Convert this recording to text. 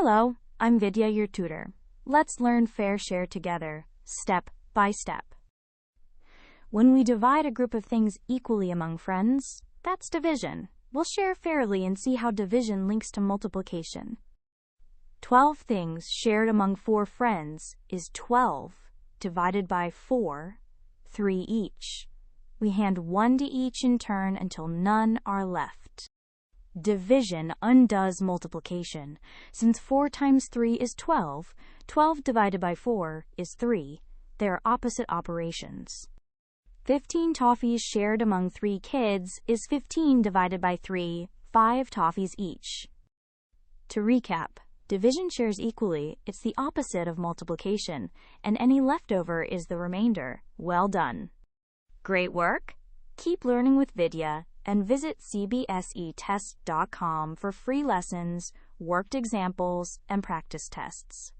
Hello, I'm Vidya, your tutor. Let's learn fair share together, step by step. When we divide a group of things equally among friends, that's division. We'll share fairly and see how division links to multiplication. 12 things shared among 4 friends is 12 divided by 4, 3 each. We hand 1 to each in turn until none are left. Division undoes multiplication. Since 4 times 3 is 12, 12 divided by 4 is 3. They are opposite operations. 15 toffees shared among 3 kids is 15 divided by 3, 5 toffees each. To recap, division shares equally. It's the opposite of multiplication, and any leftover is the remainder. Well done. Great work! Keep learning with Vidya and visit CBSETest.com for free lessons, worked examples, and practice tests.